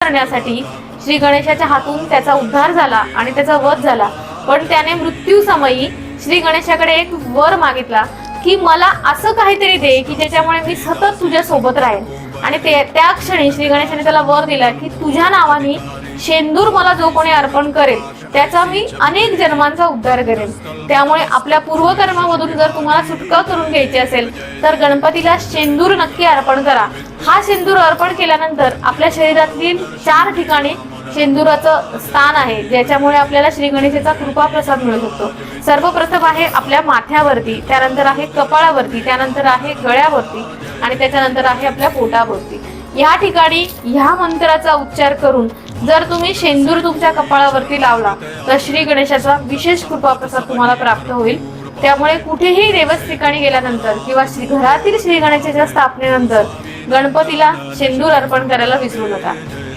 करण्यासाठी श्री गणेशाच्या हातून त्याचा उद्धार झाला आणि त्याचा वध झाला। पण त्याने मृत्यू समयी श्री गणेशाकडे एक वर मागितला की मला असं काहीतरी दे की ज्याच्यामुळे मी सतत तुझ्या सोबत राहील। आणि त्या क्षणी श्री गणेशाने त्याला वर दिला की तुझ्या नावाने शेंदूर मला जो कोणी अर्पण करेल त्याचा मी अनेक जन्मांचा उद्धार करेन। त्यामुळे आपल्या पूर्वकर्मामधून जर तुम्हाला सुटका करून घ्यायची असेल तर गणपतीला शेंदूर नक्की अर्पण करा। हा शेंदूर अर्पण केल्यानंतर आपल्या शरीरातील 4 ठिकाणी शेंदुराचं स्थान आहे, ज्याच्यामुळे आपल्याला श्री गणेशाचा कृपा प्रसाद मिळू शकतो। सर्वप्रथम आहे आपल्या माथ्यावरती, त्यानंतर आहे कपाळावरती, त्यानंतर आहे गळ्यावरती आणि त्याच्यानंतर आहे आपल्या पोटावरती। या ठिकाणी ह्या मंत्राचा उच्चार करून जर तुम्ही शेंदूर तुमच्या कपाळावरती लावला तर श्री गणेशाचा विशेष कृपा प्रसाद तुम्हाला प्राप्त होईल। त्यामुळे कुठेही देवस्थ ठिकाणी गेल्यानंतर किंवा घरातील श्री गणेशाच्या स्थापनेनंतर गणपतीला शेंदूर अर्पण करायला विसरू नका।